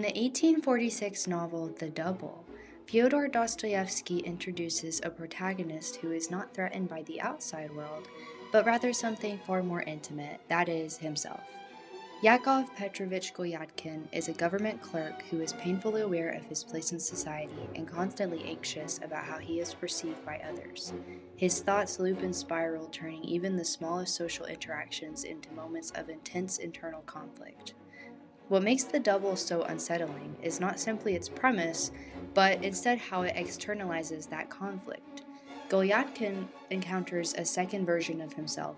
In the 1846 novel The Double, Fyodor Dostoevsky introduces a protagonist who is not threatened by the outside world, but rather something far more intimate, that is, himself. Yakov Petrovich Golyadkin is a government clerk who is painfully aware of his place in society and constantly anxious about how he is perceived by others. His thoughts loop and spiral, turning even the smallest social interactions into moments of intense internal conflict. What makes The Double so unsettling is not simply its premise, but instead how it externalizes that conflict. Golyadkin encounters a second version of himself,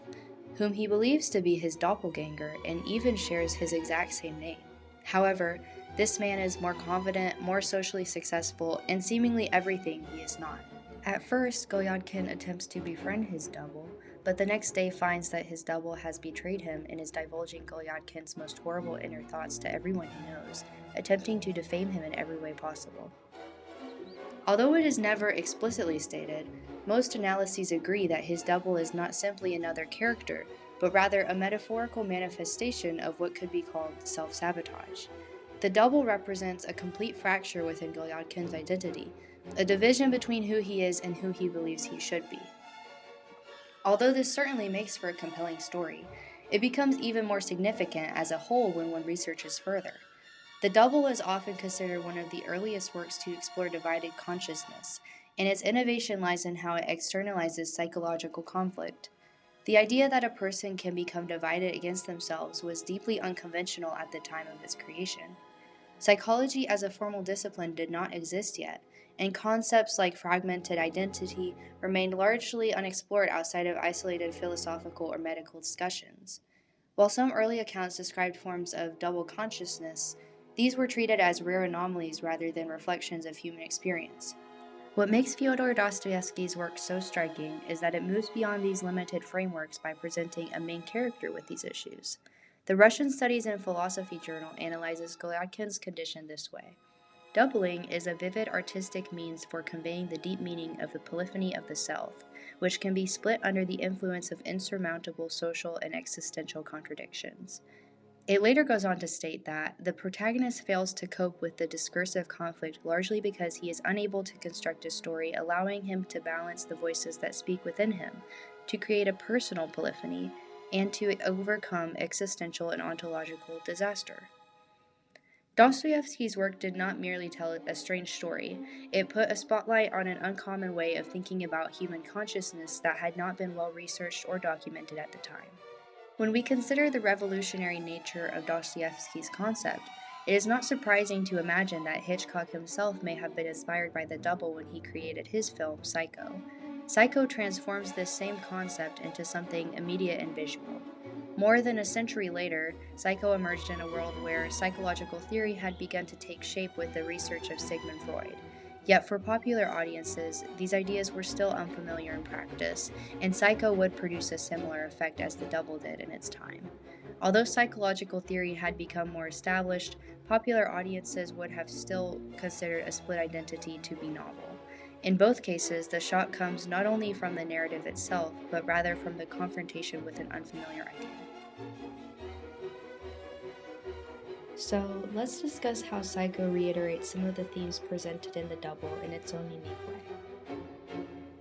whom he believes to be his doppelganger and even shares his exact same name. However, this man is more confident, more socially successful, and seemingly everything he is not. At first, Golyadkin attempts to befriend his double, but the next day finds that his double has betrayed him and is divulging Golyadkin's most horrible inner thoughts to everyone he knows, attempting to defame him in every way possible. Although it is never explicitly stated, most analyses agree that his double is not simply another character, but rather a metaphorical manifestation of what could be called self-sabotage. The double represents a complete fracture within Golyadkin's identity, a division between who he is and who he believes he should be. Although this certainly makes for a compelling story, it becomes even more significant as a whole when one researches further. The Double is often considered one of the earliest works to explore divided consciousness, and its innovation lies in how it externalizes psychological conflict. The idea that a person can become divided against themselves was deeply unconventional at the time of its creation. Psychology as a formal discipline did not exist yet, and concepts like fragmented identity remained largely unexplored outside of isolated philosophical or medical discussions. While some early accounts described forms of double consciousness, these were treated as rare anomalies rather than reflections of human experience. What makes Fyodor Dostoevsky's work so striking is that it moves beyond these limited frameworks by presenting a main character with these issues. The Russian Studies in Philosophy journal analyzes Golyadkin's condition this way. Doubling is a vivid artistic means for conveying the deep meaning of the polyphony of the self, which can be split under the influence of insurmountable social and existential contradictions. It later goes on to state that the protagonist fails to cope with the discursive conflict largely because he is unable to construct a story allowing him to balance the voices that speak within him, to create a personal polyphony, and to overcome existential and ontological disaster. Dostoevsky's work did not merely tell a strange story, it put a spotlight on an uncommon way of thinking about human consciousness that had not been well researched or documented at the time. When we consider the revolutionary nature of Dostoevsky's concept, it is not surprising to imagine that Hitchcock himself may have been inspired by The Double when he created his film Psycho. Psycho transforms this same concept into something immediate and visual. More than a century later, Psycho emerged in a world where psychological theory had begun to take shape with the research of Sigmund Freud. Yet for popular audiences, these ideas were still unfamiliar in practice, and Psycho would produce a similar effect as The Double did in its time. Although psychological theory had become more established, popular audiences would have still considered a split identity to be novel. In both cases, the shock comes not only from the narrative itself, but rather from the confrontation with an unfamiliar idea. So, let's discuss how Psycho reiterates some of the themes presented in The Double in its own unique way.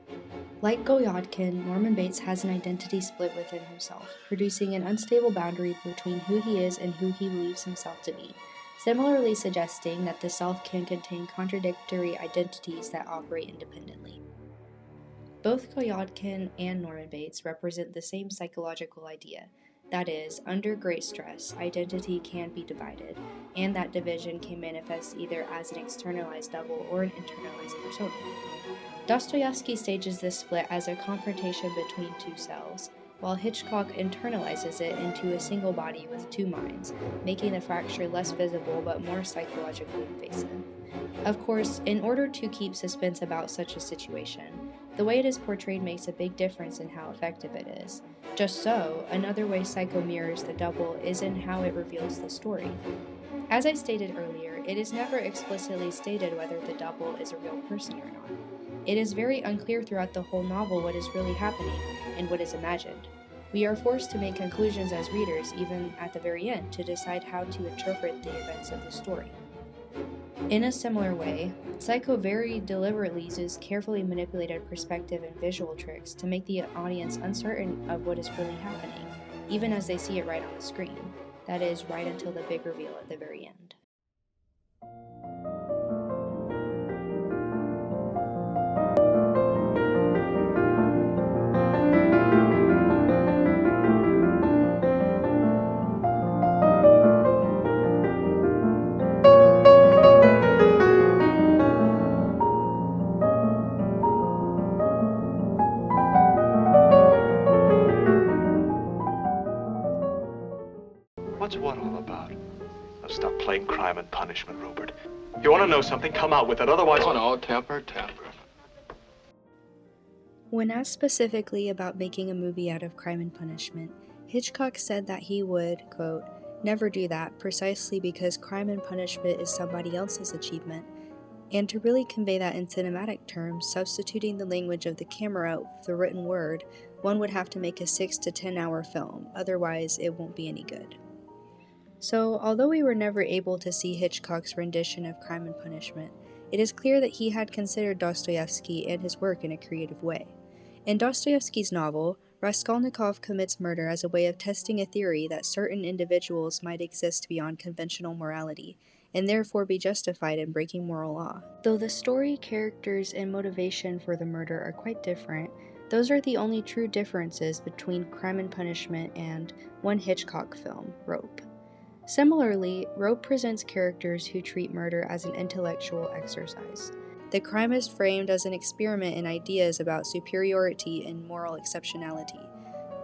Like Golyadkin, Norman Bates has an identity split within himself, producing an unstable boundary between who he is and who he believes himself to be, similarly suggesting that the self can contain contradictory identities that operate independently. Both Golyadkin and Norman Bates represent the same psychological idea. That is, under great stress, identity can be divided, and that division can manifest either as an externalized double or an internalized persona. Dostoevsky stages this split as a confrontation between two selves, while Hitchcock internalizes it into a single body with two minds, making the fracture less visible but more psychologically invasive. Of course, in order to keep suspense about such a situation, the way it is portrayed makes a big difference in how effective it is. Just so, another way Psycho mirrors The Double is in how it reveals the story. As I stated earlier, it is never explicitly stated whether The Double is a real person or not. It is very unclear throughout the whole novel what is really happening and what is imagined. We are forced to make conclusions as readers, even at the very end, to decide how to interpret the events of the story. In a similar way, Psycho very deliberately uses carefully manipulated perspective and visual tricks to make the audience uncertain of what is really happening, even as they see it right on the screen. That is, right until the big reveal at the very end. What's what all about? Now stop playing crime and punishment, Rupert. You want to know something? Come out with it. Otherwise... Oh, no, temper. When asked specifically about making a movie out of Crime and Punishment, Hitchcock said that he would, quote, never do that precisely because Crime and Punishment is somebody else's achievement. And to really convey that in cinematic terms, substituting the language of the camera with the written word, one would have to make a 6 to 10 hour film, otherwise it won't be any good. So, although we were never able to see Hitchcock's rendition of Crime and Punishment, it is clear that he had considered Dostoevsky and his work in a creative way. In Dostoevsky's novel, Raskolnikov commits murder as a way of testing a theory that certain individuals might exist beyond conventional morality, and therefore be justified in breaking moral law. Though the story, characters, and motivation for the murder are quite different, those are the only true differences between Crime and Punishment and one Hitchcock film, Rope. Similarly, Rope presents characters who treat murder as an intellectual exercise. The crime is framed as an experiment in ideas about superiority and moral exceptionality.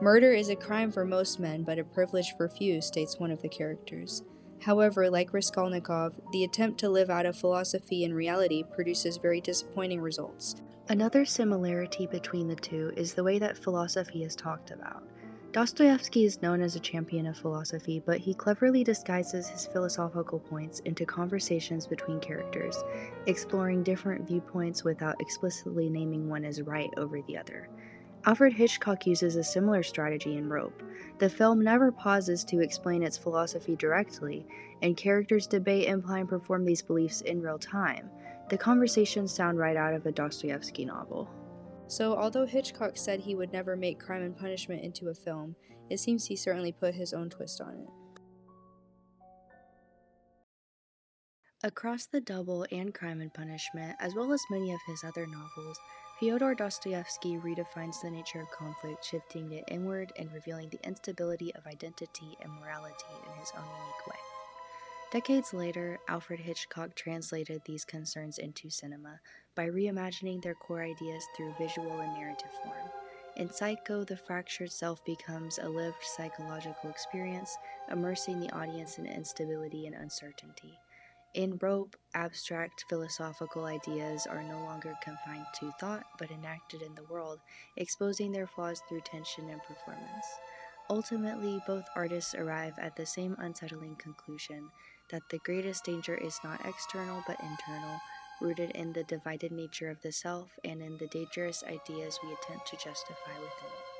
Murder is a crime for most men, but a privilege for few, states one of the characters. However, like Raskolnikov, the attempt to live out of philosophy and reality produces very disappointing results. Another similarity between the two is the way that philosophy is talked about. Dostoevsky is known as a champion of philosophy, but he cleverly disguises his philosophical points into conversations between characters, exploring different viewpoints without explicitly naming one as right over the other. Alfred Hitchcock uses a similar strategy in Rope. The film never pauses to explain its philosophy directly, and characters debate, imply, and perform these beliefs in real time. The conversations sound right out of a Dostoevsky novel. So, although Hitchcock said he would never make Crime and Punishment into a film, it seems he certainly put his own twist on it. Across the Double and Crime and Punishment, as well as many of his other novels, Fyodor Dostoevsky redefines the nature of conflict, shifting it inward and revealing the instability of identity and morality in his own unique way. Decades later, Alfred Hitchcock translated these concerns into cinema by reimagining their core ideas through visual and narrative form. In Psycho, the fractured self becomes a lived psychological experience, immersing the audience in instability and uncertainty. In Rope, abstract philosophical ideas are no longer confined to thought, but enacted in the world, exposing their flaws through tension and performance. Ultimately, both artists arrive at the same unsettling conclusion that the greatest danger is not external but internal, rooted in the divided nature of the self and in the dangerous ideas we attempt to justify within it.